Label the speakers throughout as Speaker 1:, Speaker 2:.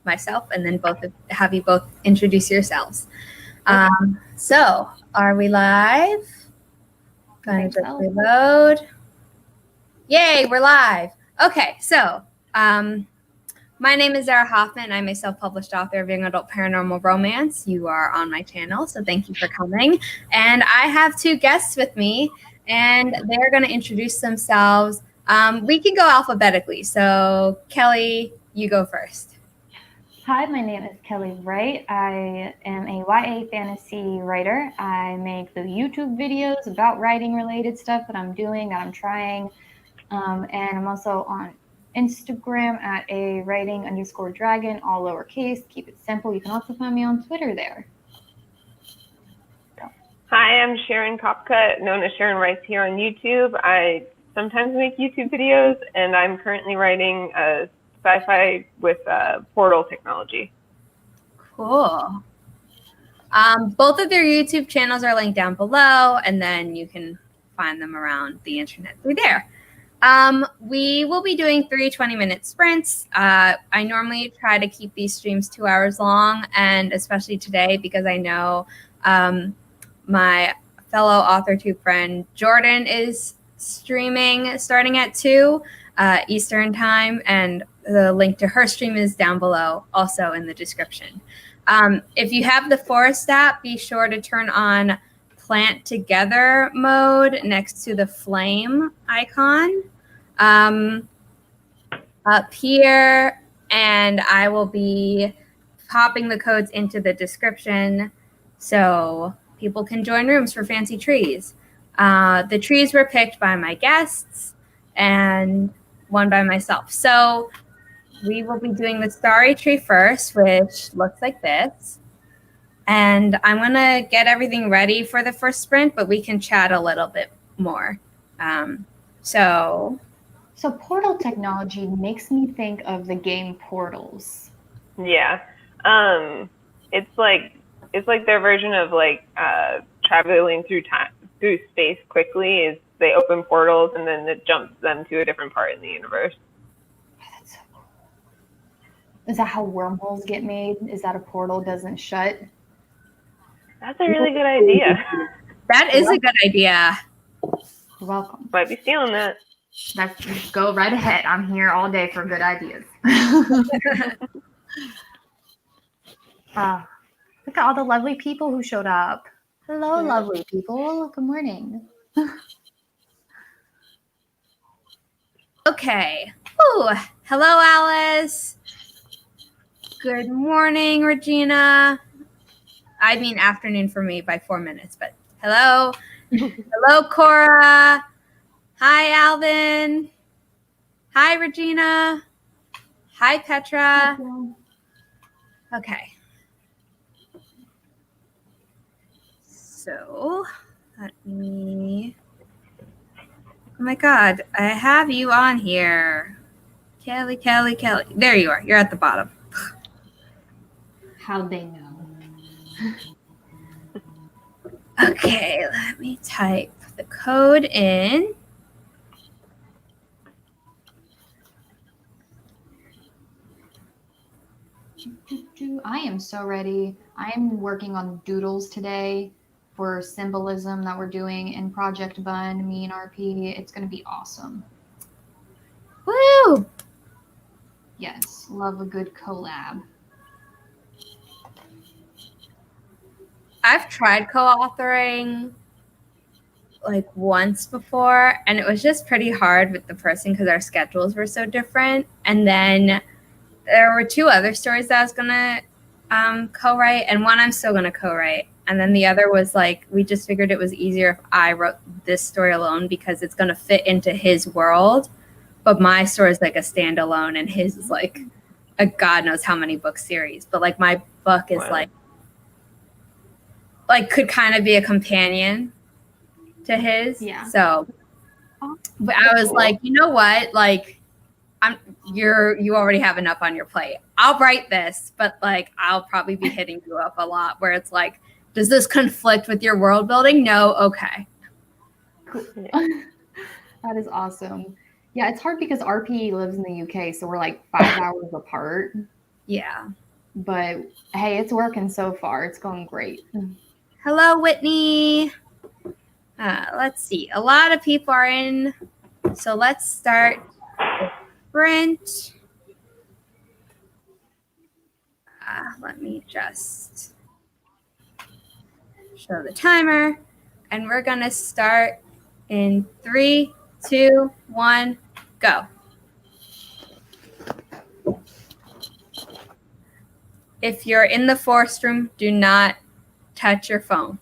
Speaker 1: myself, and then have you both introduce yourselves. So are we live? Going to just reload. Yay, we're live. Okay, so my name is Zara Hoffman. I'm a self-published author of young adult paranormal romance. You are on my channel, so thank you for coming. And I have two guests with me, and they're going to introduce themselves. We can go alphabetically. So Kelli, you go first.
Speaker 2: Hi, my name is Kelli Wright. I am a YA fantasy writer. I make the YouTube videos about writing related stuff that I'm doing, that I'm trying. And I'm also on Instagram at a writing_dragon, all lowercase. Keep it simple. You can also find me on Twitter there.
Speaker 3: Hi, I'm Sharon Kopka, known as SharonWrites here on YouTube. I sometimes make YouTube videos, and I'm currently writing a sci-fi with portal technology.
Speaker 1: Cool. Both of their YouTube channels are linked down below, and then you can find them around the internet through there. We will be doing 3 20-minute sprints. I normally try to keep these streams 2 hours long, and especially today because I know my fellow AuthorTube friend Jordan is streaming starting at 2 Eastern time, and the link to her stream is down below, also in the description. If you have the Forest app, be sure to turn on Plant Together mode next to the flame icon up here, and I will be popping the codes into the description so people can join rooms for fancy trees. The trees were picked by my guests and one by myself. So we will be doing the starry tree first, which looks like this. And I'm going to get everything ready for the first sprint, but we can chat a little bit more. So
Speaker 2: portal technology makes me think of the game Portals.
Speaker 3: Yeah. It's like their version of traveling through space quickly. Is they open portals and then it jumps them to a different part in the universe.
Speaker 2: That's so cool. Is that how wormholes get made? Is that a portal doesn't shut?
Speaker 3: That's a really good idea.
Speaker 1: That is a good idea.
Speaker 2: You're welcome.
Speaker 3: Might be stealing that.
Speaker 2: Let's go right ahead. I'm here all day for good ideas. Look at all the lovely people who showed up. Hello, lovely people. Good morning.
Speaker 1: Okay. Ooh, hello, Alice. Good morning, Regina. I mean afternoon for me by 4 minutes, but hello. Hello, Cora. Hi, Alvin. Hi, Regina. Hi, Petra. Okay. So let me, oh my God, I have you on here. Kelli. There you are. You're at the bottom.
Speaker 2: How'd they know?
Speaker 1: Okay, let me type the code in.
Speaker 2: I am so ready. I'm working on doodles today for symbolism that we're doing in Project Bun, me and RP. It's going to be awesome.
Speaker 1: Woo!
Speaker 2: Yes, love a good collab.
Speaker 1: I've tried co-authoring like once before, and it was just pretty hard with the person because our schedules were so different. And then there were 2 other stories that I was gonna co-write, and one I'm still gonna co-write. And then the other was like, we just figured it was easier if I wrote this story alone because it's gonna fit into his world. But my story is like a standalone, and his is like a God knows how many book series. But like my book is like could kind of be a companion to his.
Speaker 2: Yeah.
Speaker 1: So but I was like, you know what? Like you already have enough on your plate. I'll write this, but like I'll probably be hitting you up a lot where it's like, does this conflict with your world building? No, okay.
Speaker 2: Cool. That is awesome. Yeah, it's hard because RP lives in the UK, so we're like 5 hours apart.
Speaker 1: Yeah.
Speaker 2: But hey, it's working so far. It's going great.
Speaker 1: Hello, Whitney. Let's see. A lot of people are in. So let's start the sprint. Let me just show the timer. And we're going to start in 3, 2, 1, go. If you're in the forest room, do not touch your phone.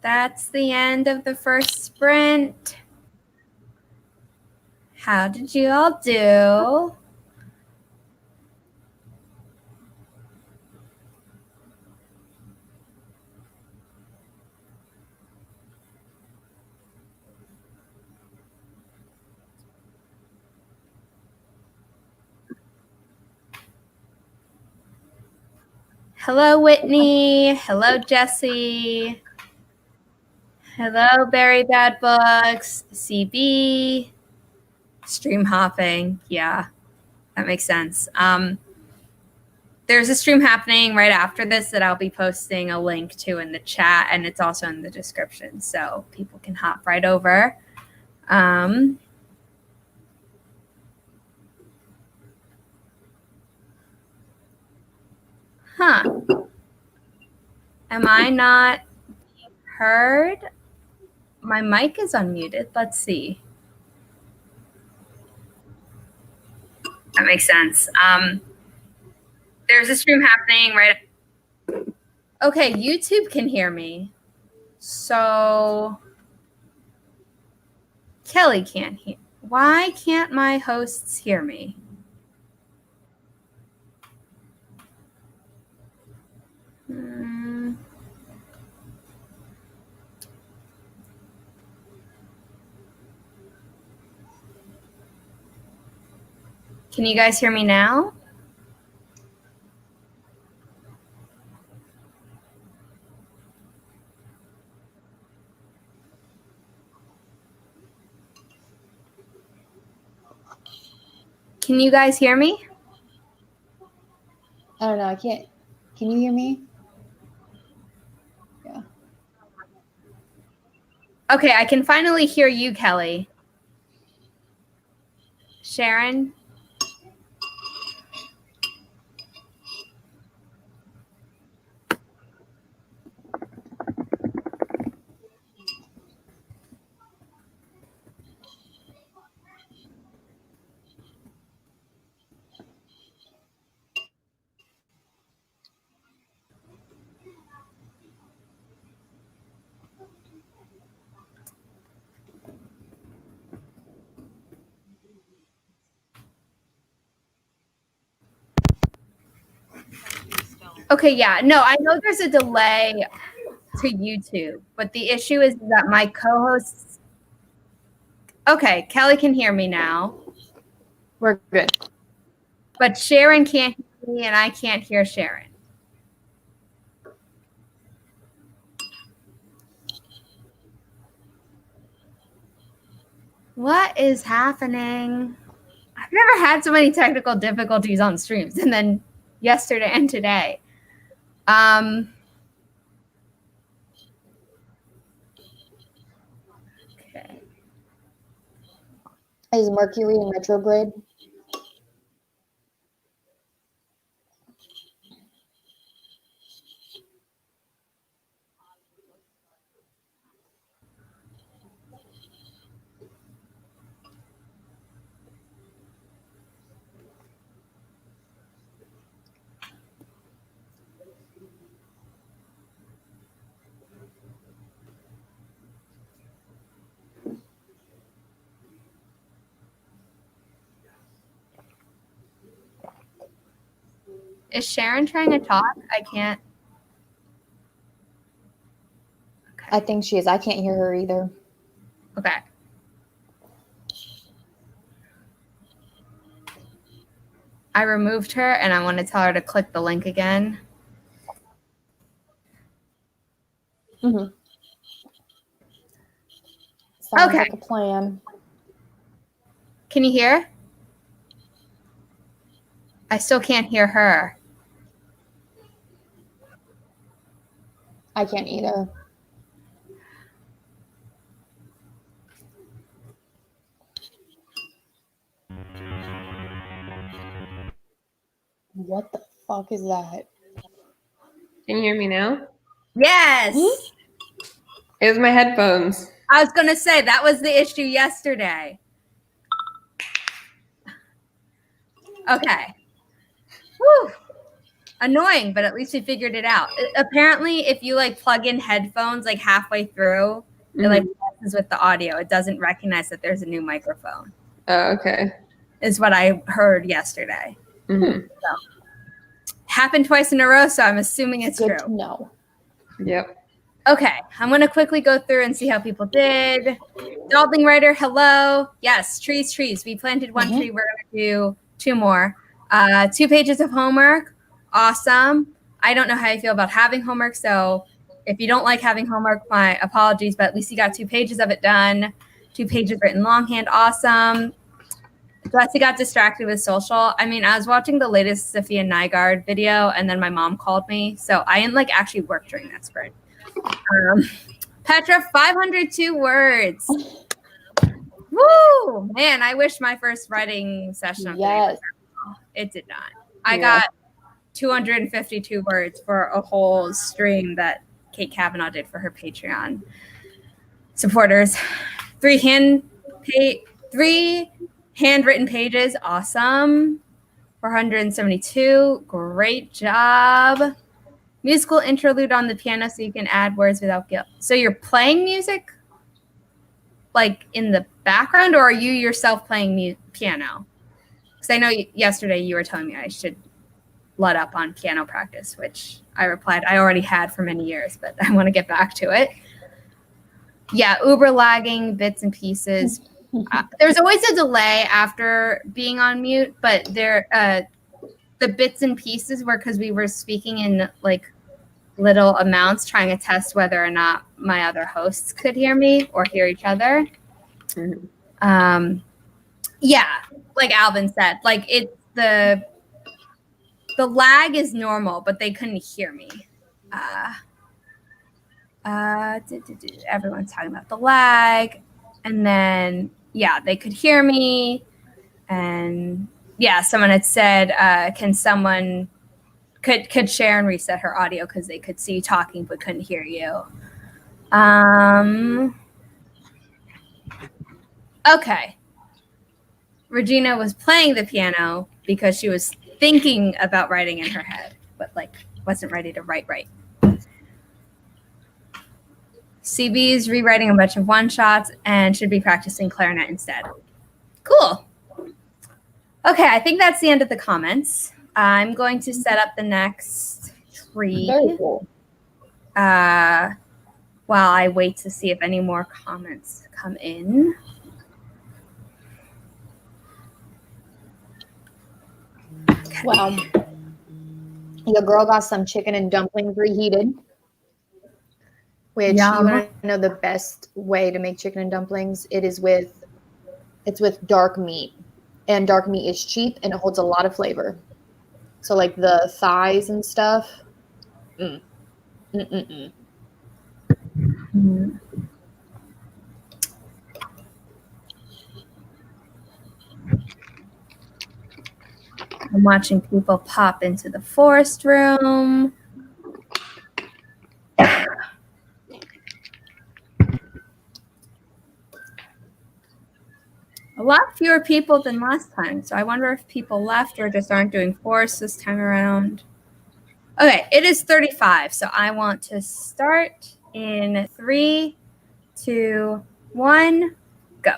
Speaker 1: That's the end of the first sprint. How did you all do? Hello, Whitney. Hello, Jesse. Hello, Very Bad Books. CB. Stream hopping. Yeah, that makes sense. There's a stream happening right after this that I'll be posting a link to in the chat, and it's also in the description, so people can hop right over. Am I not heard? My mic is unmuted. Let's see. That makes sense. There's a stream happening right. Okay, YouTube can hear me. So Kelly can't hear. Why can't my hosts hear me? Can you guys hear me now? Can you guys hear me?
Speaker 4: I don't know. I can't. Can you hear me? Yeah.
Speaker 1: Okay, I can finally hear you, Kelly. Sharon? Okay, yeah. No, I know there's a delay to YouTube, but the issue is that my co-hosts... Okay, Kelly can hear me now.
Speaker 4: We're good.
Speaker 1: But Sharon can't hear me, and I can't hear Sharon. What is happening? I've never had so many technical difficulties on streams, and then yesterday and today. Okay.
Speaker 4: Is Mercury in retrograde?
Speaker 1: Is Sharon trying to talk? I can't. Okay.
Speaker 4: I think she is. I can't hear her either.
Speaker 1: Okay. I removed her, and I want to tell her to click the link again.
Speaker 4: Mm-hmm. Sounds
Speaker 1: Okay.
Speaker 4: like a plan.
Speaker 1: Can you hear? I still can't hear her.
Speaker 4: I can't either. What the fuck is that?
Speaker 3: Can you hear me now?
Speaker 1: Yes.
Speaker 3: It was my headphones.
Speaker 1: I was going to say that was the issue yesterday. Okay. Whew. Annoying, but at least we figured it out. Apparently, if you like plug in headphones like halfway through, it like messes with the audio. It doesn't recognize that there's a new microphone.
Speaker 5: Oh, okay.
Speaker 1: Is what I heard yesterday.
Speaker 5: Mm-hmm.
Speaker 1: So, happened twice in a row, so I'm assuming it's
Speaker 4: Good
Speaker 1: true.
Speaker 4: to know.
Speaker 5: Yep.
Speaker 1: Okay, I'm going to quickly go through and see how people did. Dalding Writer, hello. Yes, trees. We planted one tree. We're going to do 2 more. 2 pages of homework. Awesome. I don't know how you feel about having homework, so if you don't like having homework, my apologies, but at least you got 2 pages of it done. 2 pages written longhand. Awesome. Jesse got distracted with social. I mean, I was watching the latest Sophia Nygaard video, and then my mom called me, so I didn't like actually work during that sprint. Petra, 502 words. Woo! Man, I wish my first writing session of the day was it did not. I got 252 words for a whole stream that Kate Kavanaugh did for her Patreon supporters. 3 handwritten pages. Awesome. 472. Great job. Musical interlude on the piano so you can add words without guilt. So you're playing music like in the background, or are you yourself playing piano? Because I know yesterday you were telling me I should let up on piano practice, which I replied I already had for many years, but I want to get back to it. Yeah, uber lagging bits and pieces. There's always a delay after being on mute, but the bits and pieces were because we were speaking in like little amounts, trying to test whether or not my other hosts could hear me or hear each other. Yeah, like Alvin said, like it's the lag is normal, but they couldn't hear me. Everyone's talking about the lag, and then yeah, they could hear me, and yeah, someone had said, could Sharon reset her audio because they could see you talking but couldn't hear you. Okay. Regina was playing the piano because she was thinking about writing in her head, but like wasn't ready to write right. CB is rewriting a bunch of one-shots and should be practicing clarinet instead. Cool. Okay, I think that's the end of the comments. I'm going to set up the next tree.
Speaker 4: Very cool.
Speaker 1: While I wait to see if any more comments come in.
Speaker 4: Well, your girl got some chicken and dumplings reheated. Which you want to know the best way to make chicken and dumplings? It's with dark meat, and dark meat is cheap and it holds a lot of flavor. So like the thighs and stuff. I'm watching people pop into the forest room. A lot fewer people than last time, so I wonder if people left or just aren't doing forest this time around. Okay, it is 35, so I want to start in 3, 2, 1, go.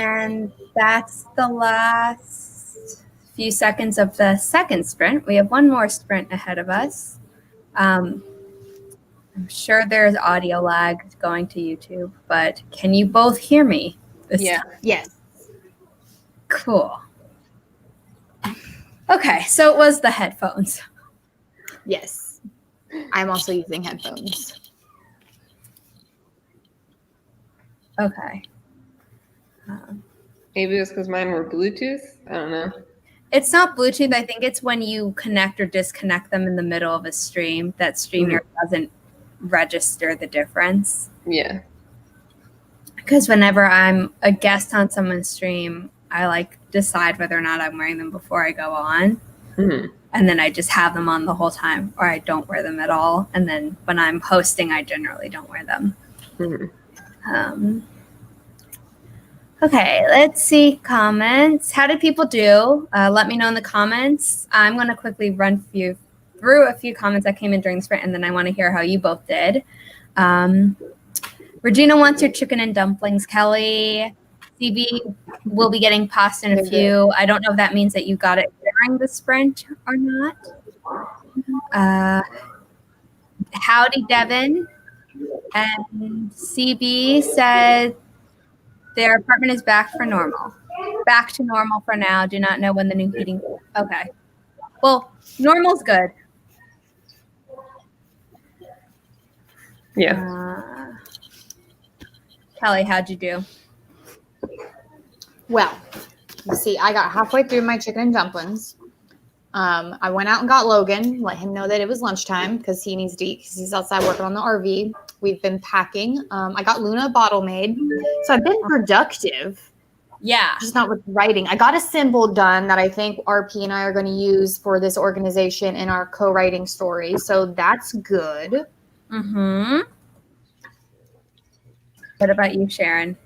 Speaker 1: And that's the last few seconds of the second sprint. We have one more sprint ahead of us. I'm sure there's audio lag going to YouTube, but can you both hear me this time?
Speaker 4: Yes.
Speaker 1: Cool. Okay, so it was the headphones.
Speaker 4: Yes. I'm also using headphones.
Speaker 1: Okay.
Speaker 5: Maybe it was because mine were Bluetooth. I don't know.
Speaker 1: It's not Bluetooth. I think it's when you connect or disconnect them in the middle of a stream that StreamYard doesn't register the difference.
Speaker 5: Yeah.
Speaker 1: Because whenever I'm a guest on someone's stream, I decide whether or not I'm wearing them before I go on.
Speaker 5: Mm-hmm.
Speaker 1: And then I just have them on the whole time, or I don't wear them at all. And then when I'm hosting, I generally don't wear them.
Speaker 5: Mm-hmm.
Speaker 1: Okay, let's see comments. How did people do? Let me know in the comments. I'm going to quickly run through a few comments that came in during the sprint, and then I want to hear how you both did. Regina wants your chicken and dumplings. Kelly, CB will be getting pasta in a few. I don't know if that means that you got it during the sprint or not. Howdy, Devin. And CB said their apartment is back to normal for now. Do not know when the new heating. Okay. Well, normal's good.
Speaker 5: Yeah.
Speaker 1: Kelly, how'd you do?
Speaker 4: Well, you see, I got halfway through my chicken and dumplings. I went out and got Logan, let him know that it was lunchtime because he needs to eat because he's outside working on the RV. We've been packing. I got Luna a bottle made. So I've been productive.
Speaker 1: Yeah.
Speaker 4: Just not with writing. I got a symbol done that I think RP and I are going to use for this organization in our co-writing story. So that's good.
Speaker 1: Mm-hmm. What about you, Sharon?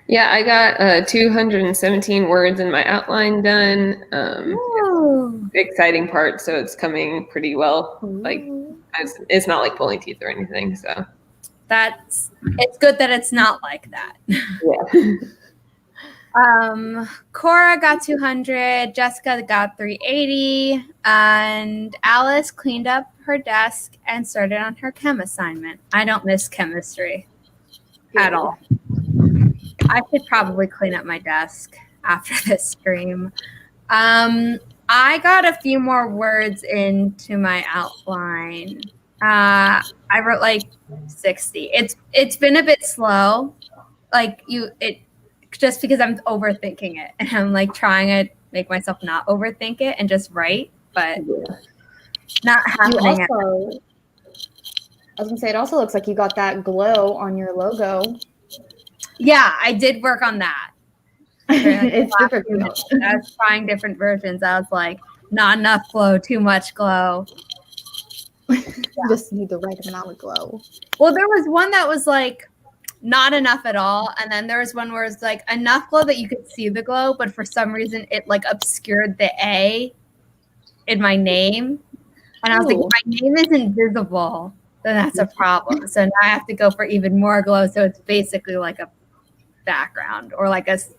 Speaker 5: Yeah, I got 217 words in my outline done. Exciting part, so it's coming pretty well. It's not like pulling teeth or anything. So
Speaker 1: it's good that it's not like that.
Speaker 5: Yeah.
Speaker 1: Cora got 200, Jessica got 380, and Alice cleaned up her desk and started on her chem assignment. I don't miss chemistry at all. I should probably clean up my desk after this stream. I got a few more words into my outline. I wrote 60. It's been a bit slow. Just because I'm overthinking it, and I'm trying to make myself not overthink it and just write, but not happening.
Speaker 4: I was gonna say, it also looks like you got that glow on your logo.
Speaker 1: Yeah, I did work on that.
Speaker 4: It's difficult.
Speaker 1: I was trying different versions. I was like, not enough glow, too much glow.
Speaker 4: Just need the right amount of glow.
Speaker 1: Well, there was one that was not enough at all, and then there was one where it's enough glow that you could see the glow, but for some reason it obscured the A in my name, and I was like, if my name isn't visible, then that's a problem. So now I have to go for even more glow, so it's basically like a background, or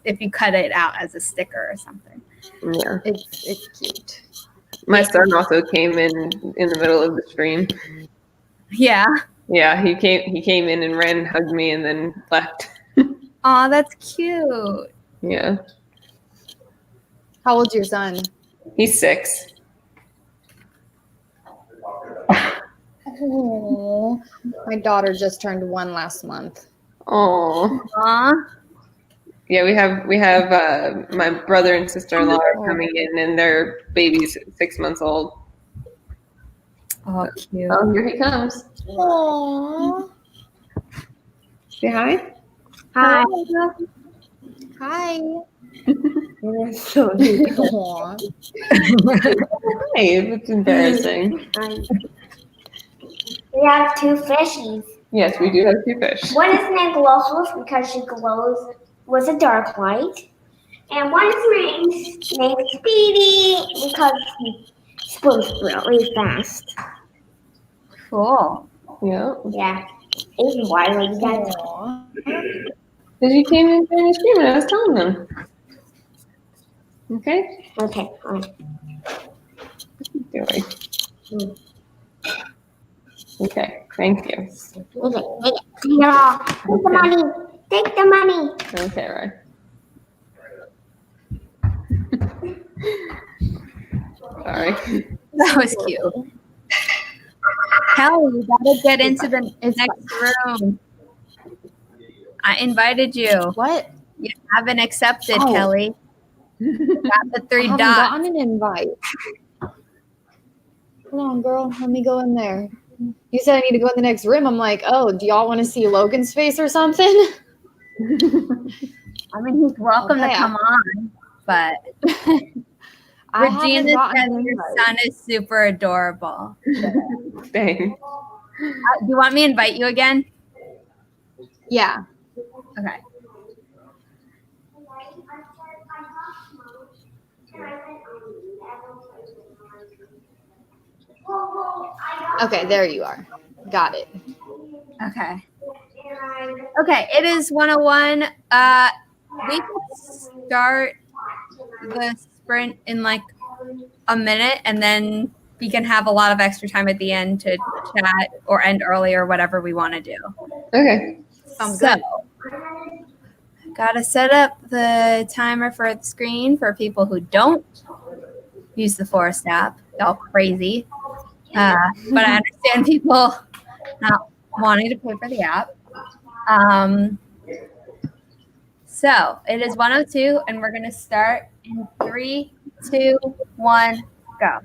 Speaker 1: if you cut it out as a sticker or something.
Speaker 5: Yeah,
Speaker 4: it's cute.
Speaker 5: My son also came in the middle of the stream.
Speaker 1: Yeah.
Speaker 5: Yeah, he came in and ran, hugged me, and then left.
Speaker 1: Aw, that's cute.
Speaker 5: Yeah.
Speaker 4: How old's your son?
Speaker 5: He's 6.
Speaker 4: Oh, my daughter just turned 1 last month.
Speaker 5: Oh.
Speaker 1: Aw.
Speaker 5: Yeah, we have my brother and sister-in-law are coming in, and their baby's 6 months old.
Speaker 1: Oh, cute.
Speaker 5: Oh, here he comes.
Speaker 4: Aww.
Speaker 5: Say hi.
Speaker 1: Hi.
Speaker 4: Hi.
Speaker 5: You're so cute.
Speaker 4: Aww.
Speaker 5: Hi, it's embarrassing.
Speaker 6: We have 2 fishies.
Speaker 5: Yes, we do have 2 fish.
Speaker 6: One is named Glowhouse because she glows with a dark light. And one is named Speedy because he swims really fast.
Speaker 1: Cool.
Speaker 5: Yeah.
Speaker 6: Yeah. Even why like that.
Speaker 4: Aww.
Speaker 5: Because you came in during the stream and I was telling them. Okay?
Speaker 6: Okay.
Speaker 5: Doing. Okay, thank you.
Speaker 6: Okay. Yeah. Take the money. Take the money.
Speaker 5: Okay, right. Sorry.
Speaker 1: That was cute. Kelly, you gotta get into the
Speaker 4: It's
Speaker 1: next room. I invited you.
Speaker 4: What?
Speaker 1: You haven't accepted,
Speaker 4: Oh.
Speaker 1: Kelly. You got the
Speaker 4: I
Speaker 1: three
Speaker 4: haven't
Speaker 1: dots.
Speaker 4: gotten an invite. Hold on, girl. Let me go in there. You said I need to go in the next room. I'm like, oh, do y'all want to see Logan's face or something?
Speaker 1: I mean, he's welcome
Speaker 4: Okay,
Speaker 1: to come on, but
Speaker 4: I haven't
Speaker 1: Regina
Speaker 4: gotten
Speaker 1: says
Speaker 4: an
Speaker 1: your
Speaker 4: invite.
Speaker 1: son is super adorable.
Speaker 5: Thanks.
Speaker 1: Do you want me to invite you again?
Speaker 4: Yeah.
Speaker 1: Okay.
Speaker 4: Okay, there you are. Got it.
Speaker 1: Okay. Okay, it is 101. We could start the sprint in like a minute, and then we can have a lot of extra time at the end to chat or end early or whatever we want to do.
Speaker 5: Okay.
Speaker 4: Sounds good.
Speaker 1: Gotta set up the timer for the screen for people who don't use the Forest app. Y'all crazy. But I understand people not wanting to pay for the app. So it is 1:02, and we're going to start in 3, 2, 1, go.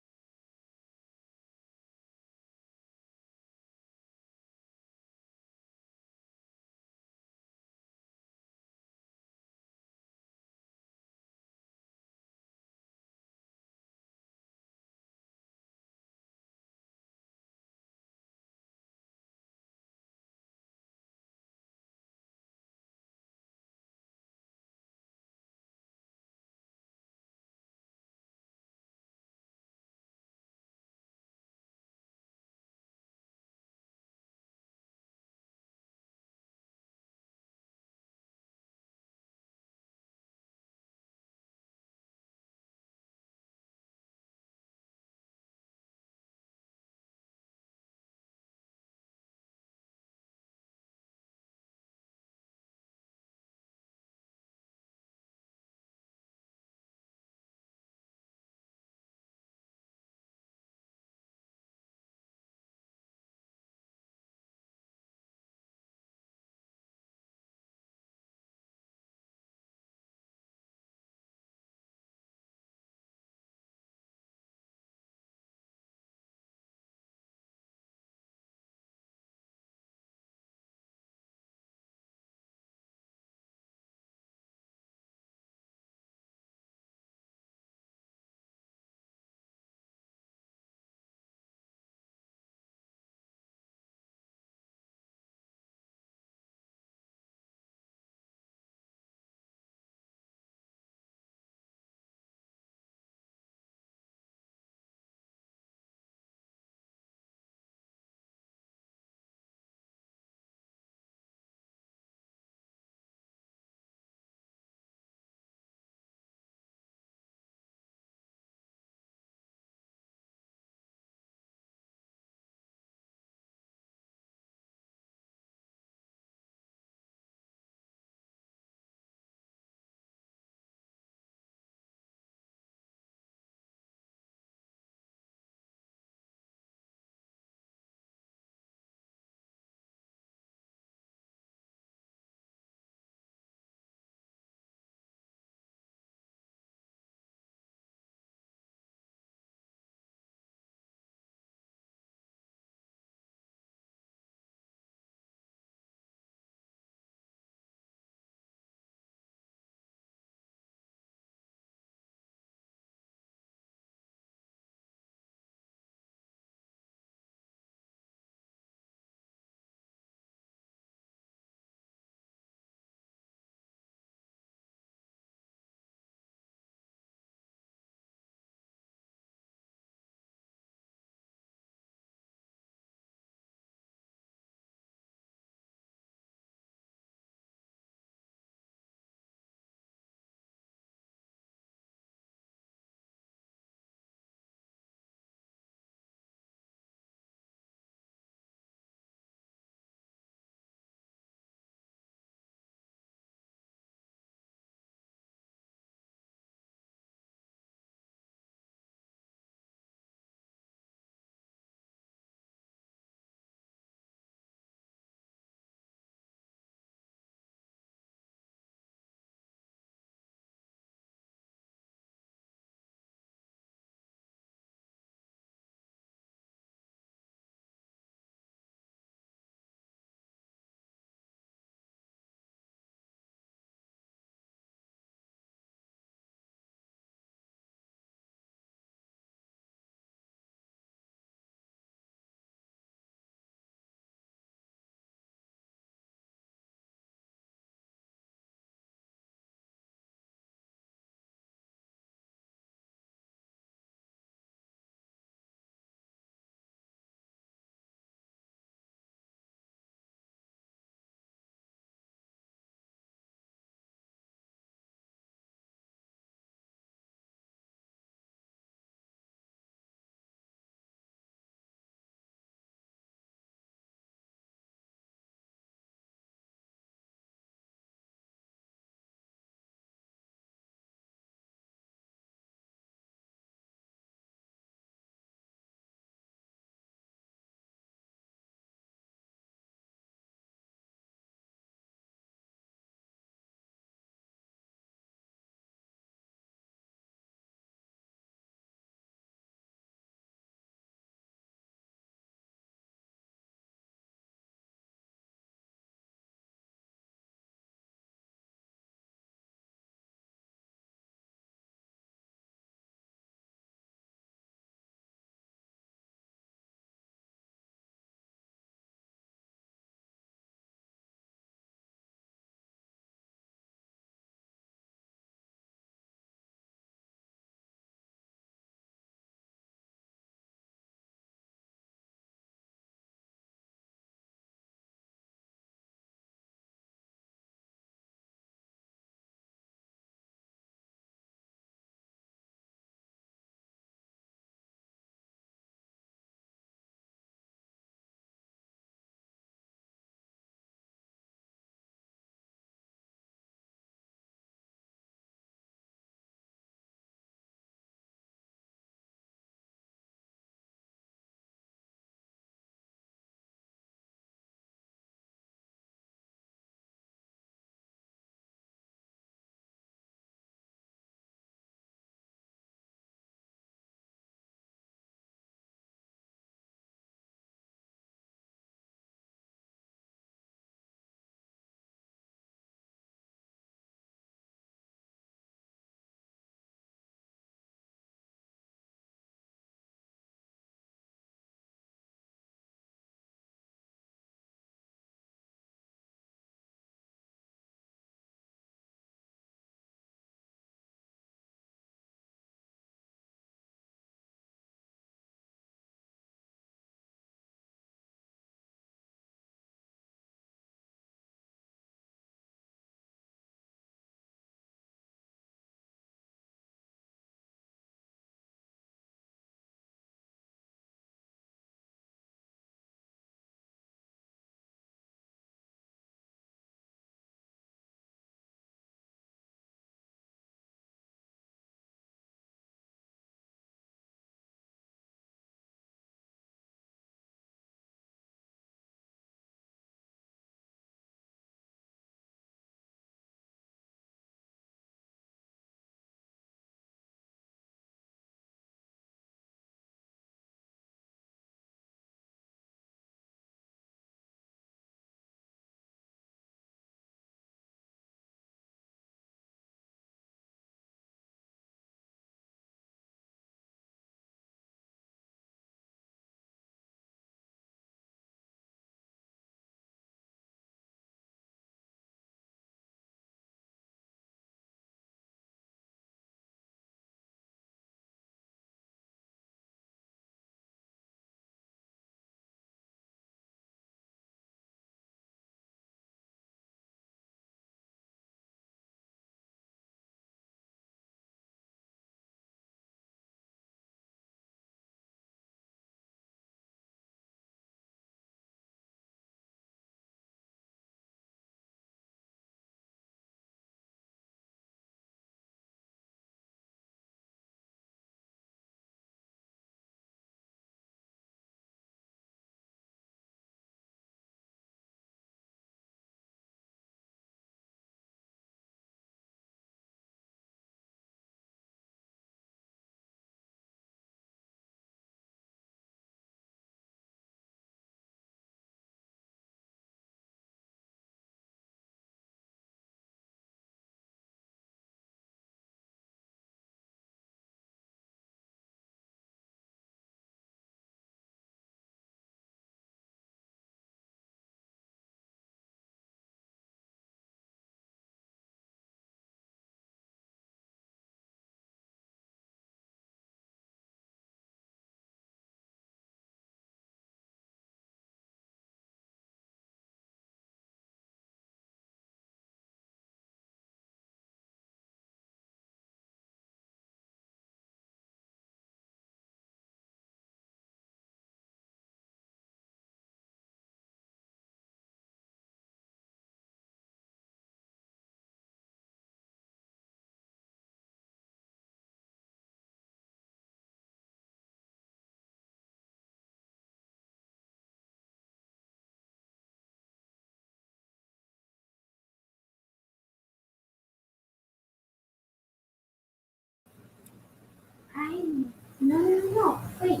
Speaker 6: No, wait.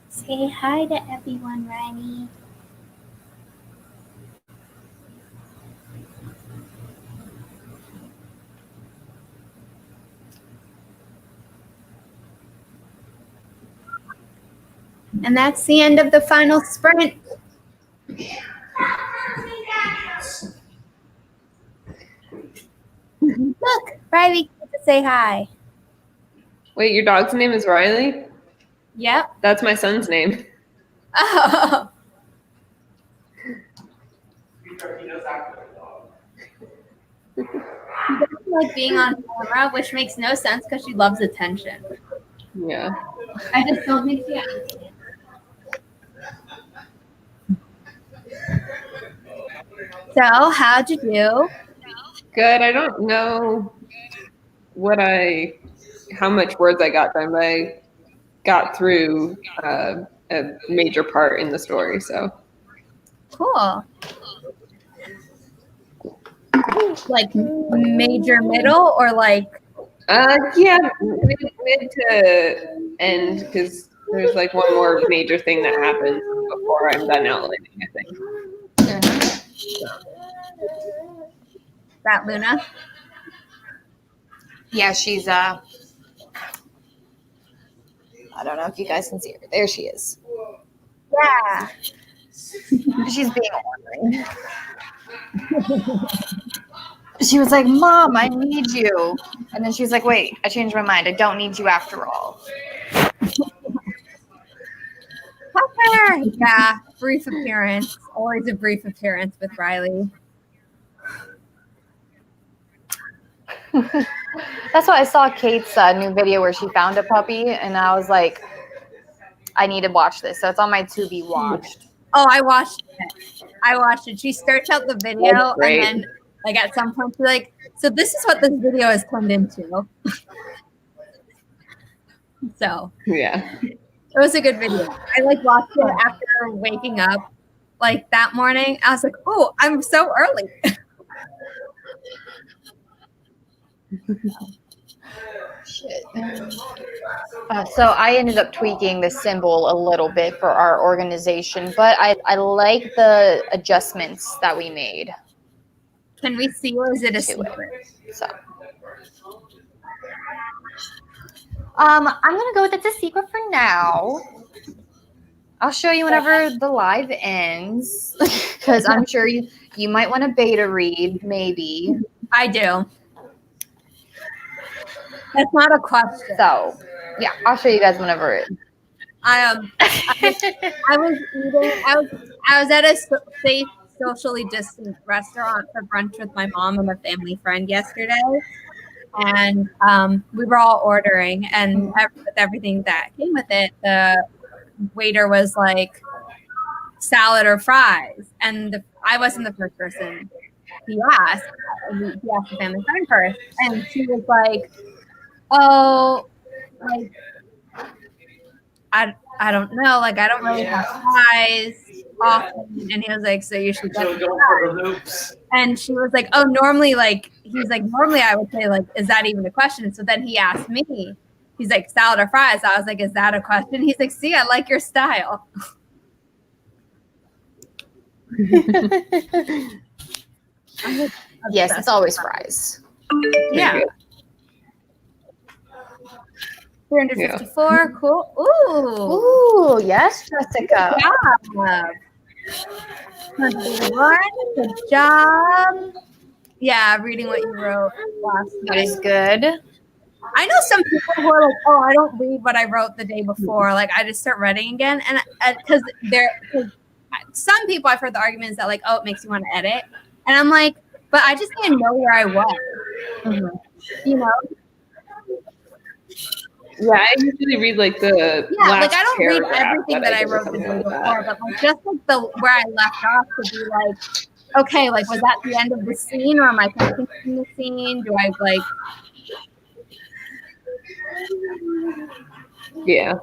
Speaker 6: Say hi to everyone, Riley.
Speaker 1: And that's the end of the final sprint. Look, Riley came to say hi.
Speaker 5: Wait, your dog's name is Riley?
Speaker 1: Yep.
Speaker 5: That's my son's name.
Speaker 1: Oh. He doesn't like being on camera, which makes no sense because she loves attention.
Speaker 5: Yeah.
Speaker 1: I just don't think she has. So, how'd you do?
Speaker 5: Good. I don't know how much words I got done, but I got through a major part in the story, so.
Speaker 1: Cool. Like major middle or like?
Speaker 5: Yeah, mid to end, because there's like one more major thing that happens before I'm done outlining, I think.
Speaker 1: That Luna?
Speaker 4: Yeah, she's I don't know if you guys can see her. There she is.
Speaker 1: Yeah.
Speaker 4: She's being ornery. She was like, Mom, I need you. And then she was like, wait, I changed my mind. I don't need you after all.
Speaker 1: Pupper! Yeah, brief appearance. Always a brief appearance with Riley.
Speaker 4: That's why I saw Kate's new video where she found a puppy, and I was like, I need to watch this. So it's on my to be watched.
Speaker 1: Oh, I watched it. She starts out the video and then like at some point she's like, so this is what this video has turned into. So
Speaker 5: yeah.
Speaker 1: It was a good video. I like watched it after waking up like that morning. I was like, oh, I'm so early.
Speaker 4: Shit. So I ended up tweaking the symbol a little bit for our organization, but I like the adjustments that we made.
Speaker 1: Can we see, or is it a secret?
Speaker 4: So I'm gonna go with it's a secret for now. I'll show you whenever the live ends, because I'm sure you might want to beta read, maybe.
Speaker 1: I do. That's not a question.
Speaker 4: So, yeah, I'll show you guys whenever it.
Speaker 1: I was at a safe, socially distant restaurant for brunch with my mom and a family friend yesterday, and we were all ordering, and with everything that came with it, the waiter was like, salad or fries, and I wasn't the first person he asked. He asked the family friend first, and she was like, oh, like I don't know, like I don't really have fries often. And he was like, so you should get fries. And she was like, oh, normally, like he's like, normally I would say, like, is that even a question? So then he asked me, he's like, salad or fries? I was like, is that a question? He's like, see, I like your style.
Speaker 4: Yes, it's always fries.
Speaker 1: Yeah. 354, cool.
Speaker 4: Ooh, yes, Jessica.
Speaker 1: Good job. Yeah, reading what you wrote last night.
Speaker 4: That is good.
Speaker 1: I know some people who are like, oh, I don't read what I wrote the day before. Like, I just start writing again. And because some people I've heard the arguments that, like, oh, it makes you want to edit. And I'm like, but I just didn't know where I was.
Speaker 4: Mm-hmm.
Speaker 1: You know?
Speaker 5: Yeah, I usually read like the last
Speaker 1: like I don't read everything that I
Speaker 5: did
Speaker 1: wrote the day before, but like just like where I left off to be like, okay, like, was that the end of the scene, or am I continuing the scene? Do I, like...
Speaker 5: Yeah.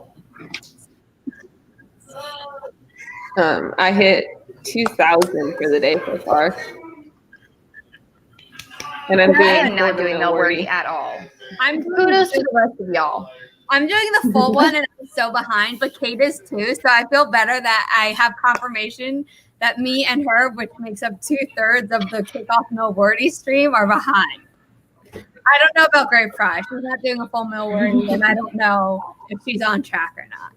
Speaker 5: I hit 2,000 for the day so far. And I'm
Speaker 4: I
Speaker 5: doing
Speaker 4: am not doing no wordy at all.
Speaker 1: I'm doing
Speaker 4: Kudos to the rest of y'all.
Speaker 1: I'm doing the full one, and I'm so behind, but Kate is too, so I feel better that I have confirmation that me and her, which makes up 2/3 of the Kickoff Mill Wordy stream, are behind. I don't know about Grape Fry. She's not doing a full Mill Wordy, and I don't know if she's on track or not.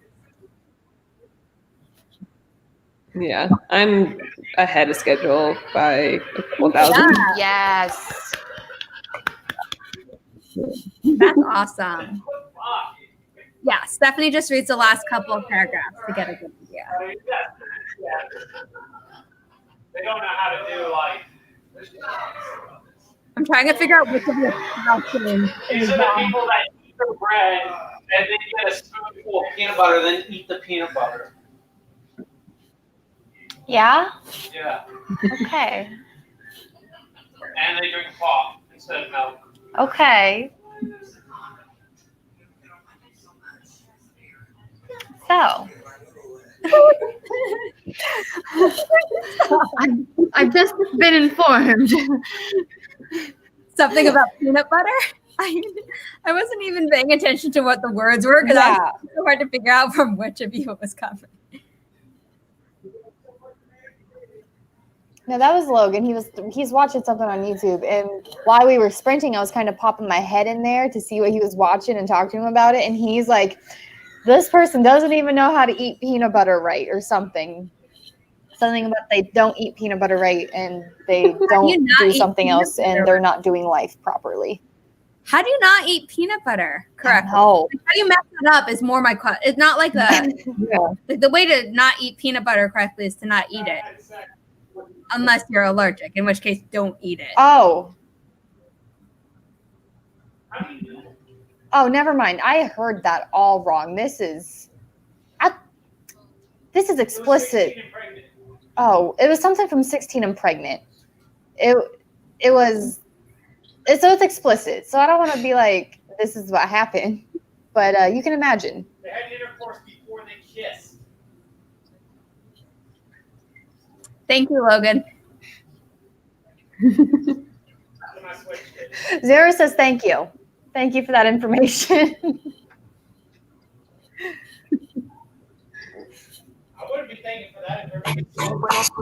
Speaker 5: Yeah, I'm ahead of schedule by a couple thousand.
Speaker 1: Yeah.
Speaker 4: Yes.
Speaker 1: That's awesome. Yeah, Stephanie just reads the last couple of paragraphs to get a good idea.
Speaker 7: They don't know how to do like.
Speaker 1: I'm trying to figure out which of the options
Speaker 7: These are the people that eat their bread and then get a spoonful of peanut butter, then eat the peanut butter.
Speaker 2: Yeah?
Speaker 7: Yeah.
Speaker 2: Okay.
Speaker 7: And they drink pop instead of milk.
Speaker 2: Okay. So.
Speaker 4: I've just been informed.
Speaker 1: something about peanut butter. I wasn't even paying attention to what the words were because
Speaker 4: Yeah.
Speaker 1: it was so hard to figure out from which of you it was coming.
Speaker 4: No, that was Logan. He's watching something on YouTube, and while we were sprinting, I was kind of popping my head in there to see what he was watching and talk to him about it. And he's like, "This person doesn't even know how to eat peanut butter right," or something. Something about they don't eat peanut butter right, and they don't do something else, and they're not doing life properly.
Speaker 1: How do you not eat peanut butter correctly?
Speaker 4: No.
Speaker 1: Like, how do you mess that up is more my question. It's not like
Speaker 4: Yeah.
Speaker 1: like the way to not eat peanut butter correctly is to not eat it. Unless you're allergic, in which case don't eat it.
Speaker 4: Oh, never mind. I heard that all wrong. This is explicit. Oh, it was something from 16 and pregnant. So it's explicit. So I don't want to be like, this is what happened. But you can imagine.
Speaker 7: They had intercourse before they kissed.
Speaker 1: Thank you, Logan.
Speaker 4: Zara says thank you. Thank you for that information.
Speaker 7: I wouldn't be thanking for that information.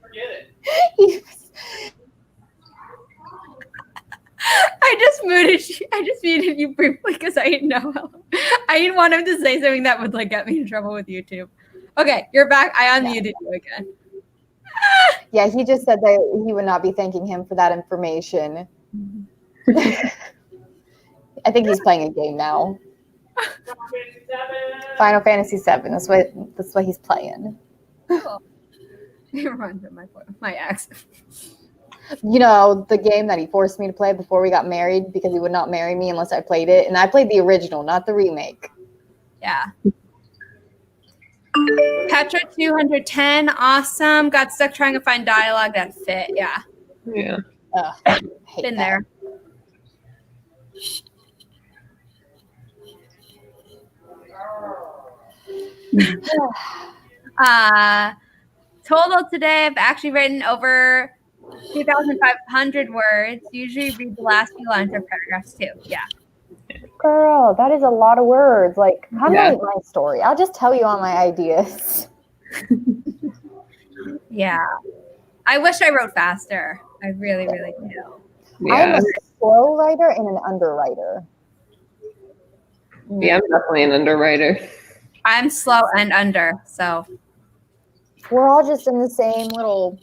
Speaker 7: Forget it.
Speaker 1: I just muted you briefly because I didn't know I didn't want him to say something that would like get me in trouble with YouTube. Okay, you're back. I unmuted you again.
Speaker 4: Yeah, he just said that he would not be thanking him for that information. I think he's playing a game now. Final Fantasy VII. That's what he's playing.
Speaker 1: Cool. It reminds me of my ex.
Speaker 4: You know, the game that he forced me to play before we got married because he would not marry me unless I played it. And I played the original, not the remake.
Speaker 1: Yeah. Petra 210, awesome. Got stuck trying to find dialogue that fit. Yeah.
Speaker 5: Yeah.
Speaker 1: Been there. Total today, I've actually written over 2,500 words. Usually read the last few lines of paragraphs too. Yeah.
Speaker 4: Girl, that is a lot of words. Like, how do I write my story? I'll just tell you all my ideas.
Speaker 1: Yeah. I wish I wrote faster. I really, really do.
Speaker 5: Yeah.
Speaker 4: I'm a slow writer and an underwriter.
Speaker 5: Yeah, I'm definitely an underwriter.
Speaker 1: I'm slow and under, so.
Speaker 4: We're all just in the same little.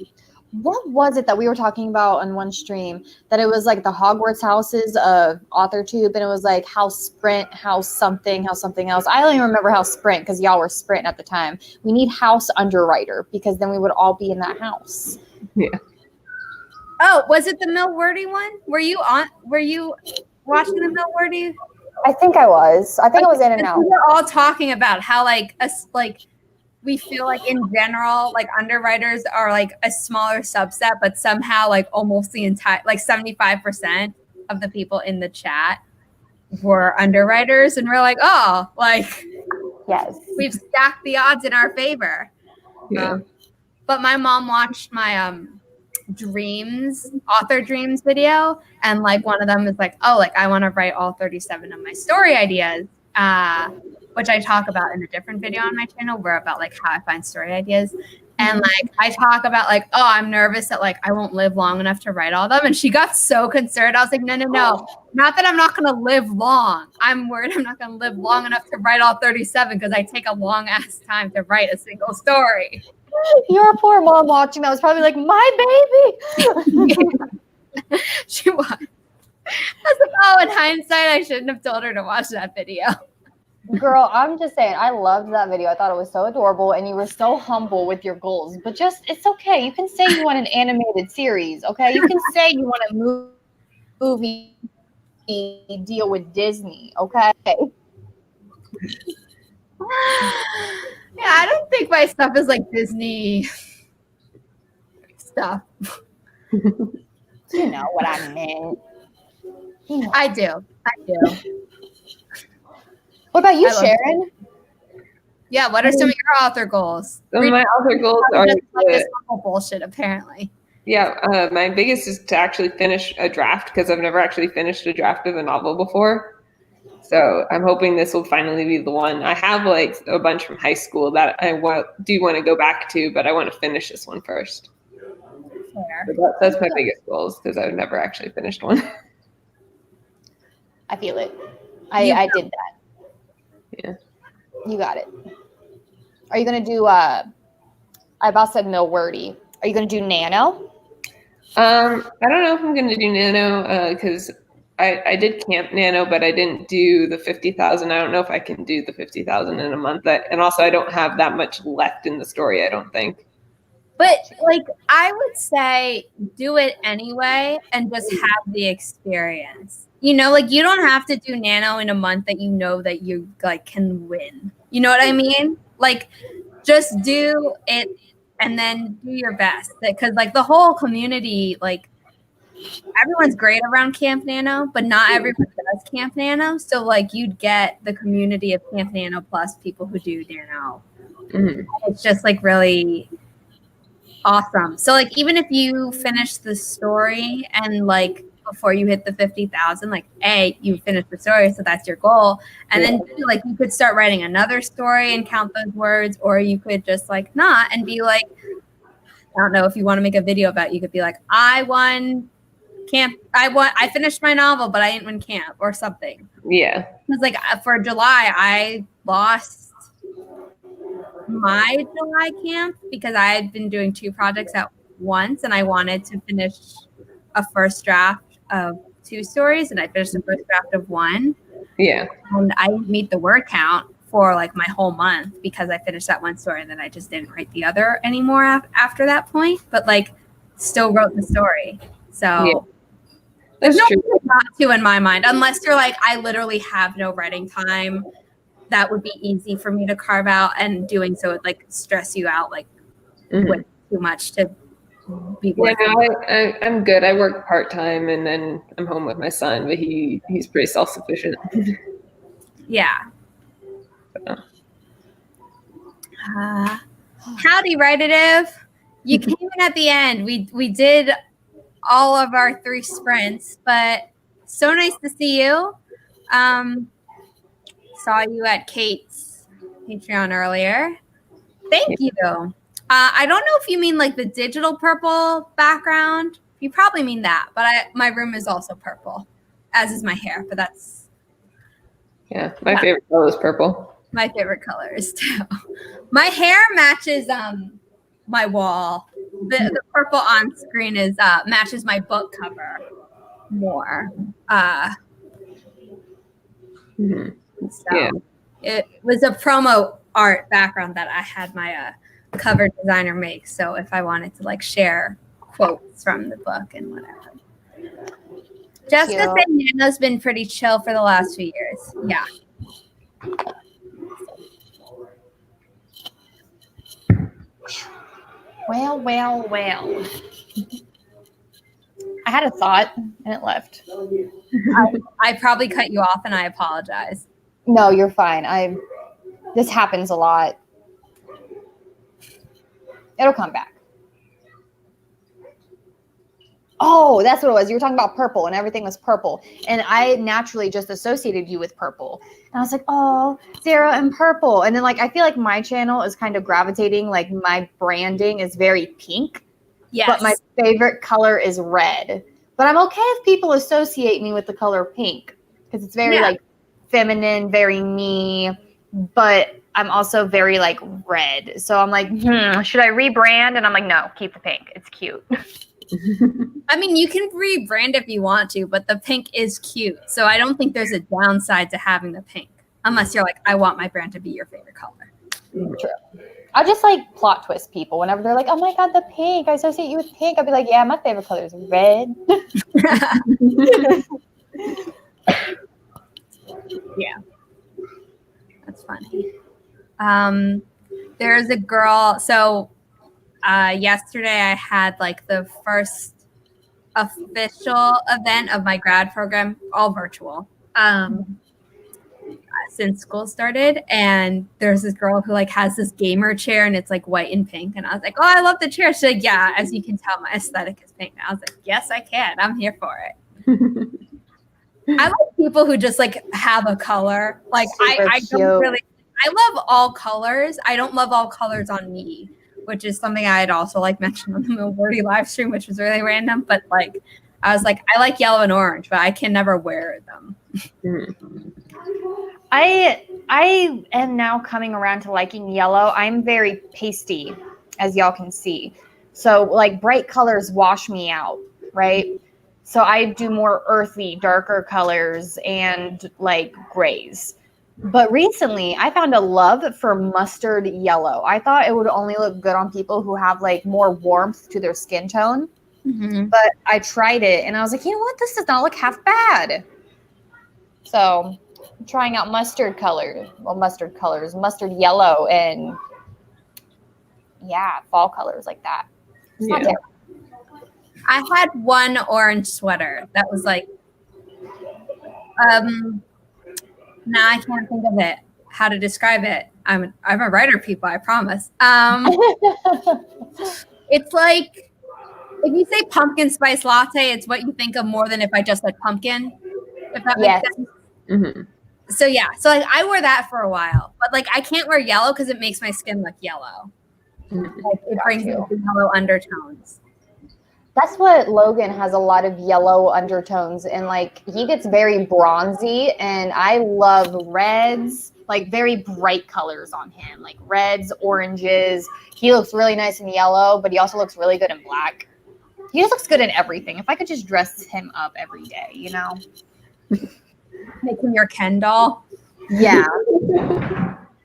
Speaker 4: What was it that we were talking about on one stream? That it was like the Hogwarts houses of AuthorTube, and it was like House Sprint, House something else. I only remember House Sprint because y'all were Sprint at the time. We need House Underwriter because then we would all be in that house.
Speaker 5: Yeah.
Speaker 1: Oh, was it the Mill Wordy one? Were you watching the Mill Wordy?
Speaker 4: I think I was. I think I was in and out.
Speaker 1: We were all talking about how like we feel like in general, like underwriters are like a smaller subset, but somehow like almost the entire, like 75% of the people in the chat were underwriters. And we're like, oh, like,
Speaker 4: Yes.
Speaker 1: we've stacked the odds in our favor.
Speaker 5: Yeah.
Speaker 1: But my mom watched my author dreams video, and like one of them is like, oh, like I want to write all 37 of my story ideas, which I talk about in a different video on my channel, where about like how I find story ideas. And like I talk about like, oh, I'm nervous that like I won't live long enough to write all of them. And she got so concerned. I was like, no, not that I'm not going to live long. I'm worried I'm not going to live long enough to write all 37 because I take a long ass time to write a single story.
Speaker 4: Your poor mom watching that was probably like, my baby.
Speaker 1: She was. I was like, oh, in hindsight, I shouldn't have told her to watch that video.
Speaker 4: Girl, I'm just saying, I loved that video. I thought it was so adorable, and you were so humble with your goals. But just, it's okay. You can say you want an animated series, okay? You can say you want a movie deal with Disney, okay?
Speaker 1: Yeah, I don't think my stuff is like Disney stuff.
Speaker 4: You know what I meant. You know.
Speaker 1: I do.
Speaker 4: What about you, Sharon?
Speaker 1: Yeah, what are some of your author goals?
Speaker 5: So my author goals are
Speaker 1: just like this bullshit, apparently.
Speaker 5: Yeah, my biggest is to actually finish a draft, because I've never actually finished a draft of a novel before. So I'm hoping this will finally be the one. I have like a bunch from high school that I do want to go back to, but I want to finish this one first. So that's my biggest goals, because I've never actually finished one.
Speaker 4: I feel it. I did that.
Speaker 5: Yeah.
Speaker 4: You got it. Are you going to do, I about said no wordy. Are you going to do nano?
Speaker 5: I don't know if I'm going to do nano, because I did camp nano, but I didn't do the 50,000. I don't know if I can do the 50,000 in a month. And also I don't have that much left in the story, I don't think.
Speaker 1: But like, I would say do it anyway and just have the experience. You know, like you don't have to do nano in a month that you know that you like can win. You know what I mean? Like just do it and then do your best. Because like the whole community, like everyone's great around Camp Nano, but not everyone does Camp Nano. So like you'd get the community of Camp Nano plus people who do Nano. Mm-hmm. It's just like really awesome. So like even if you finish the story and like before you hit the 50,000, like you finished the story, so that's your goal. And then like you could start writing another story and count those words, or you could just like not and be like, I don't know, if you want to make a video about it, you could be like, I won camp. I finished my novel, but I didn't win camp or something.
Speaker 5: Yeah.
Speaker 1: Because like for July, I lost my July camp because I had been doing 2 projects at once and I wanted to finish a first draft of 2 stories, and I finished the first draft of 1.
Speaker 5: Yeah.
Speaker 1: And I didn't meet the word count for like my whole month because I finished that 1 story and then I just didn't write the other anymore after that point, but like still wrote the story. So there's no reason not to in my mind, unless you're like, I literally have no writing time. That would be easy for me to carve out, and doing so would like stress you out like way too much to be working.
Speaker 5: Yeah, I'm good. I work part-time and then I'm home with my son, but he's pretty self-sufficient.
Speaker 1: Yeah. Howdy, Writative. You came in at the end. We did all of our 3 sprints, but so nice to see you. Saw you at Kate's Patreon earlier. Thank you. I don't know if you mean like the digital purple background. You probably mean that, but my room is also purple, as is my hair, but that's...
Speaker 5: Yeah, my favorite color is purple.
Speaker 1: My favorite color is too. My hair matches my wall. The purple on screen is matches my book cover more. So it was a promo art background that I had my cover designer make. So if I wanted to like share quotes from the book and whatever. Jessica said Nano's been pretty chill for the last few years. Yeah.
Speaker 4: Well. I had a thought and it left.
Speaker 1: I probably cut you off and I apologize.
Speaker 4: No, you're fine. This happens a lot. It'll come back. Oh, that's what it was. You were talking about purple and everything was purple. And I naturally just associated you with purple. And I was like, oh, Sarah and purple. And then like, I feel like my channel is kind of gravitating. Like my branding is very pink.
Speaker 1: Yes.
Speaker 4: But my favorite color is red. But I'm okay if people associate me with the color pink. Because it's very like feminine, very me. But I'm also very like red. So I'm like, should I rebrand? And I'm like, no, keep the pink. It's cute.
Speaker 1: I mean, you can rebrand if you want to, but the pink is cute. So I don't think there's a downside to having the pink. Unless you're like, I want my brand to be your favorite color.
Speaker 4: True. I just like plot twist people whenever they're like, oh my God, the pink. I associate you with pink. I'll be like, yeah, my favorite color is red.
Speaker 1: Yeah. That's funny. There's a girl. So yesterday I had like the first official event of my grad program, all virtual. Since school started, and there's this girl who like has this gamer chair and it's like white and pink, and I was like, oh, I love the chair. She's like, yeah, as you can tell, my aesthetic is pink. And I was like, yes, I can. I'm here for it. I like people who just like have a color. Like I don't really. I love all colors. I don't love all colors on me, which is something I had also like mentioned on the Wordy live stream, which was really random. But like, I was like, I like yellow and orange, but I can never wear them.
Speaker 4: I am now coming around to liking yellow. I'm very pasty, as y'all can see. So like bright colors wash me out, right? So I do more earthy, darker colors and like grays. But recently I found a love for mustard yellow. I thought it would only look good on people who have like more warmth to their skin tone. Mm-hmm. But I tried it and I was like, you know what? This does not look half bad. So I'm trying out mustard colors, mustard yellow, and fall colors like that. It's not terrible.
Speaker 1: I had one orange sweater that was like, now I can't think of it, how to describe it. I'm a writer, people, I promise. It's like, if you say pumpkin spice latte, it's what you think of more than if I just said pumpkin, if that makes sense. Mm-hmm. So like I wore that for a while, but like I can't wear yellow because it makes my skin look yellow. Mm-hmm. Like it brings out the yellow undertones.
Speaker 4: That's what Logan has, a lot of yellow undertones, and like he gets very bronzy, and I love reds, like very bright colors on him, like reds, oranges. He looks really nice in yellow, but he also looks really good in black. He just looks good in everything. If I could just dress him up every day, you know?
Speaker 1: Make him your Ken doll.
Speaker 4: Yeah.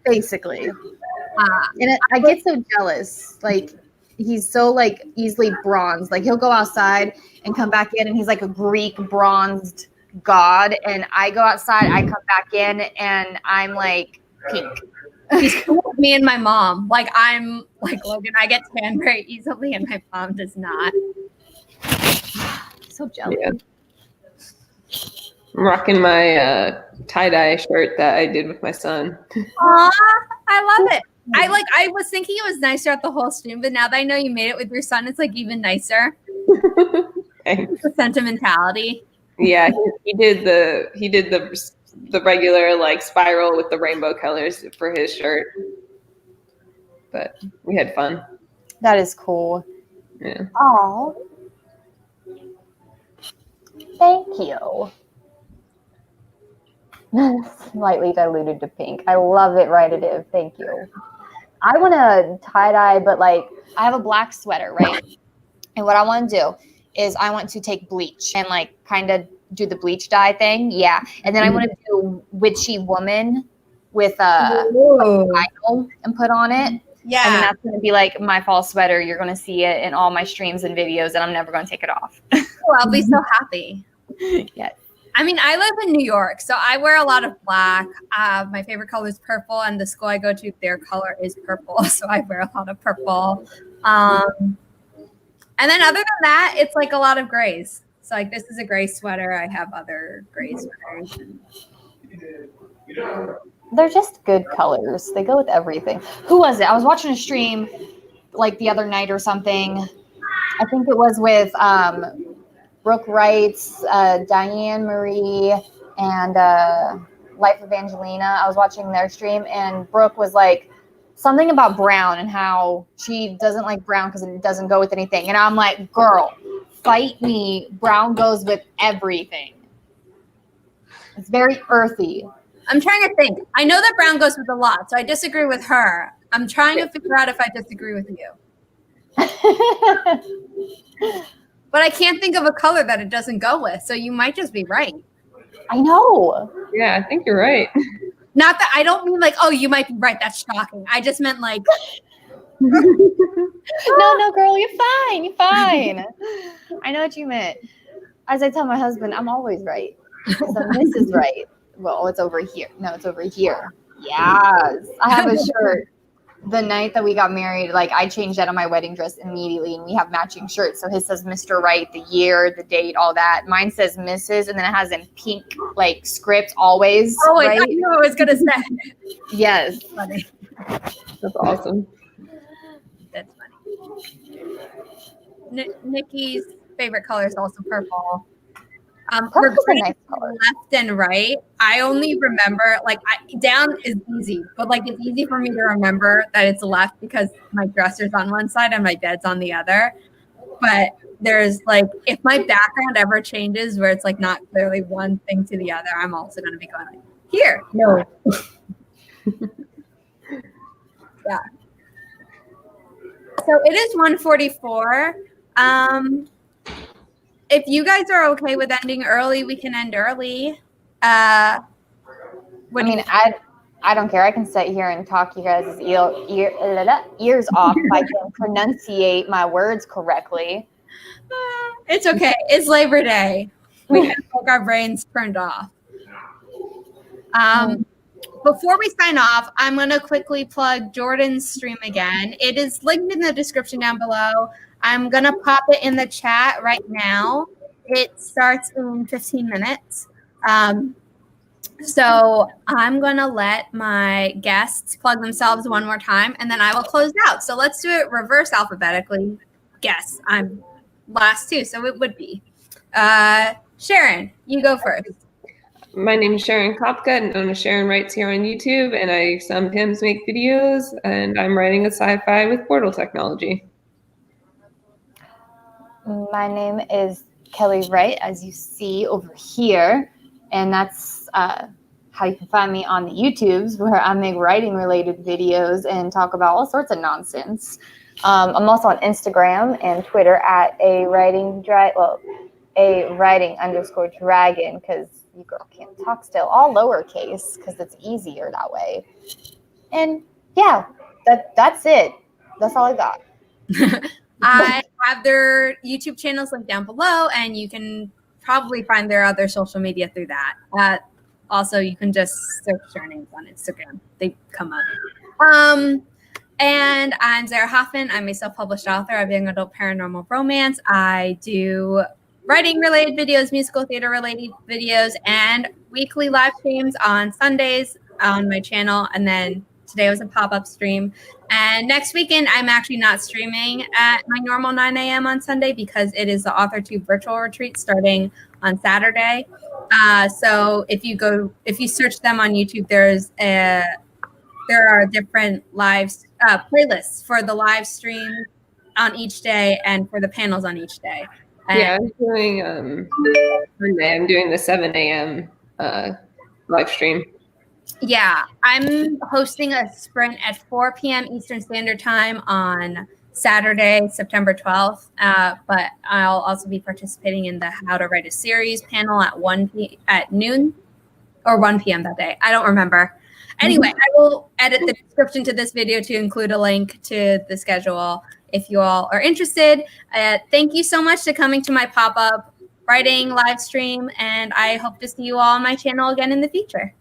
Speaker 4: Basically. And I get so jealous. Like, he's so like easily bronzed. Like he'll go outside and come back in and he's like a Greek bronzed god. And I go outside, I come back in and I'm like pink.
Speaker 1: He's me and my mom. Like I'm like Logan, I get tan very easily and my mom does not.
Speaker 4: So jealous.
Speaker 5: Yeah. I'm rocking my tie-dye shirt that I did with my son.
Speaker 1: Aw, I love it. I was thinking it was nicer at the whole stream, but now that I know you made it with your son, it's like even nicer. The sentimentality.
Speaker 5: Yeah, he did the regular like spiral with the rainbow colors for his shirt. But we had fun.
Speaker 4: That is cool.
Speaker 5: Yeah.
Speaker 4: Oh. Thank you. Slightly diluted to pink. I love it, Write-A-Div. Thank you. I want to tie-dye, but like I have a black sweater, right? And what I want to do is I want to take bleach and like kind of do the bleach dye thing. Yeah. And then I want to do witchy woman with a vinyl and put on it.
Speaker 1: Yeah.
Speaker 4: And then that's going to be like my fall sweater. You're going to see it in all my streams and videos and I'm never going to take it off.
Speaker 1: Oh, I'll be so happy.
Speaker 4: Yes.
Speaker 1: I mean, I live in New York, so I wear a lot of black. My favorite color is purple, and the school I go to, their color is purple, so I wear a lot of purple. And then other than that, it's like a lot of grays. So like this is a gray sweater. I have other gray sweaters.
Speaker 4: They're just good colors. They go with everything. Who was it? I was watching a stream like the other night or something. I think it was with Brooke Wrights, Diane Marie, and Life of Angelina. I was watching their stream, and Brooke was like something about brown and how she doesn't like brown because it doesn't go with anything. And I'm like, girl, fight me. Brown goes with everything. It's very earthy.
Speaker 1: I'm trying to think. I know that brown goes with a lot, so I disagree with her. I'm trying to figure out if I disagree with you. But I can't think of a color that it doesn't go with, so you might just be right.
Speaker 4: I know.
Speaker 5: Yeah, I think you're right.
Speaker 1: Not that I don't mean like, oh, you might be right. That's shocking. I just meant like.
Speaker 4: No, girl, you're fine. You're fine. I know what you meant. As I tell my husband, I'm always right. So this is right. Well, it's over here. No, it's over here. Yes. I have a shirt. The night that we got married, like I changed out of my wedding dress immediately, and we have matching shirts. So his says Mr. Right, the year, the date, all that. Mine says Mrs. and then it has in pink like script always.
Speaker 1: Oh,
Speaker 4: right?
Speaker 1: I knew I was gonna say.
Speaker 4: Yes.
Speaker 1: Funny.
Speaker 5: That's awesome.
Speaker 1: That's funny. Nikki's favorite color is also purple.
Speaker 4: Purple's a
Speaker 1: Regarding
Speaker 4: nice color.
Speaker 1: left and right, I only remember down is easy, but like it's easy for me to remember that it's left because my dresser's on one side and my bed's on the other. But there's like, if my background ever changes where it's like not clearly one thing to the other, I'm also going to be going like, here, no. Yeah. So it is 1:44. If you guys are okay with ending early, we can end early.
Speaker 4: I don't care. I can sit here and talk you guys' ears off if I can pronunciate my words correctly.
Speaker 1: It's okay. It's Labor Day. We have like our brains turned off. Before we sign off, I'm going to quickly plug Jordan's stream again. It is linked in the description down below. I'm going to pop it in the chat right now. It starts in 15 minutes. So I'm going to let my guests plug themselves one more time, and then I will close out. So let's do it reverse alphabetically. Guess I'm last two, so it would be. Sharon, you go first.
Speaker 5: My name is Sharon Kopka, known as SharonWrites here on YouTube, and I sometimes make videos, and I'm writing a sci-fi with portal technology.
Speaker 4: My name is Kelli Wright, as you see over here, and that's how you can find me on the YouTubes, where I make writing-related videos and talk about all sorts of nonsense. I'm also on Instagram and Twitter at @writing_dragon, because you girl can't talk still, all lowercase, because it's easier that way. And yeah, that's it. That's all I got.
Speaker 1: I have their YouTube channels linked down below, and you can probably find their other social media through that. Also, you can just search their names on Instagram. They come up. And I'm Zara Hoffman. I'm a self-published author of young adult paranormal romance. I do writing-related videos, musical theater-related videos, and weekly live streams on Sundays on my channel. And then today was a pop-up stream. And next weekend, I'm actually not streaming at my normal 9 a.m. on Sunday because it is the AuthorTube virtual retreat starting on Saturday. So if you search them on YouTube, there are different live playlists for the live stream on each day and for the panels on each day. And
Speaker 5: yeah, I'm doing Monday. I'm doing the 7 a.m. Live stream.
Speaker 1: Yeah, I'm hosting a sprint at 4 p.m. Eastern Standard Time on Saturday, September 12th. But I'll also be participating in the How to Write a Series panel at noon or 1 p.m. that day. I don't remember. Anyway, I will edit the description to this video to include a link to the schedule if you all are interested. Thank you so much for coming to my pop-up writing live stream, and I hope to see you all on my channel again in the future.